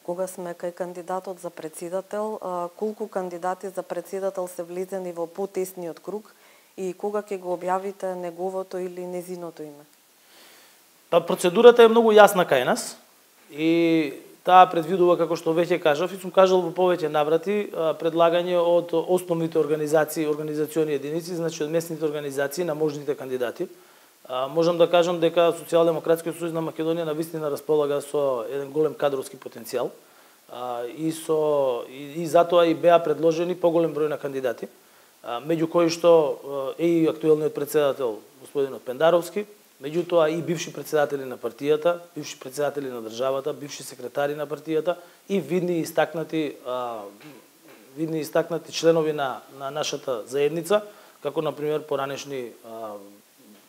Кога сме кај кандидатот за председател, колку кандидати за председател се влезени во потесниот круг и кога ќе го објавите неговото или незиното име? Па процедурата е многу јасна кај нас и таа предвидува, како што веќе кажав, и сум кажал во повеќе наврати, предлагање од основните организации, организациони единици, значи од местните организации на можните кандидати. Можам да кажам дека Социјалдемократскиот сојуз на Македонија навистина располага со еден голем кадровски потенцијал и затоа и беа предложени поголем број на кандидати, меѓу кои што е и актуелниот председател господинот Пендаровски, меѓутоа и бивши председатели на партијата, бивши председатели на државата, бивши секретари на партијата и видни истакнати членови на нашата заедница, како на пример поранешни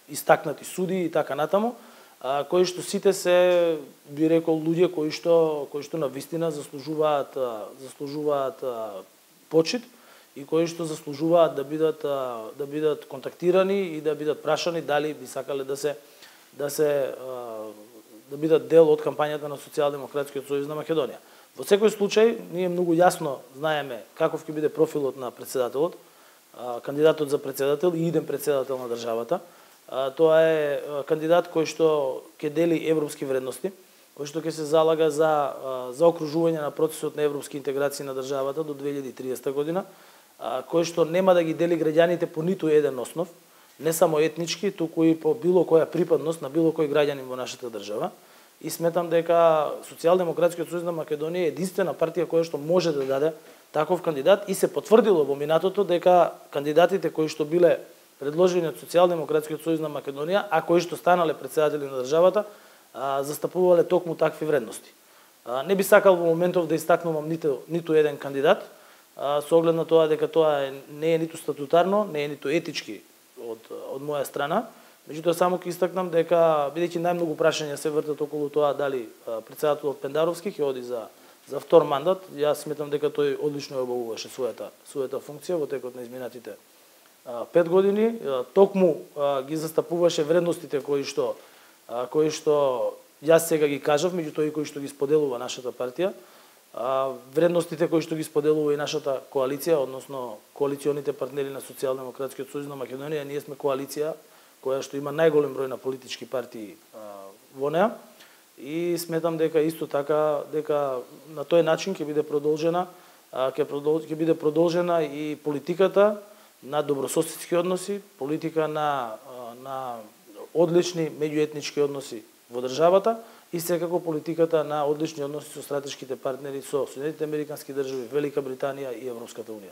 истакнати суди и така натаму, кои што сите се, би рекол, луѓе кои што навистина заслужуваат почит и кои што заслужуваат да бидат контактирани и да бидат прашани дали би сакале да бидат дел од кампањата на Социјалдемократскиот сојуз на Македонија. Во секој случај, ние многу јасно знаеме каков ќе биде профилот на председателот, кандидатот за председател и иден председател на државата. Тоа е кандидат кој што ќе дели европски вредности, кој што ќе се залага за окружување на процесот на европски интеграции на државата до 2030 година, кој што нема да ги дели граѓаните по ниту еден основ, не само етнички, туку и по било која припадност на било кој граѓанин во нашата држава. И сметам дека Социјалдемократскиот сојуз на Македонија е единствена партија која што може да даде таков кандидат и се потврдило во минатото дека кандидатите кои што биле предложени од Социјалдемократскиот сојуз на Македонија, а кои што станале председатели на државата, застапувале токму такви вредности. Не би сакал во моментов да истакнувам ниту еден кандидат, со оглед на тоа дека тоа не е ниту статутарно, не е ниту етички од моја страна. Меѓутоа само ќе истакнам дека бидејќи најмногу прашања се вртат околу тоа дали председателот Пендаровски ќе оди за втор мандат, јас сметам дека тој одлично ја обавуваше својата функција во текот на изминатите 5 години, токму ги застапуваше вредностите кои што јас сега ги кажав, меѓутоа и кои што ги споделува нашата партија, вредностите кои што ги споделува и нашата коалиција, односно коалиционите партнери на Социјалдемократскиот сојуз на Македонија. Ние сме коалиција која што има најголем број на политички партии во неа и сметам дека исто така дека на тој начин ќе биде продолжена и политиката на добрососедски односи, политика на одлични меѓуетнички односи во државата и секако политиката на одлични односи со стратешките партнери, со Соединетите Американски држави, Велика Британија и Европската унија.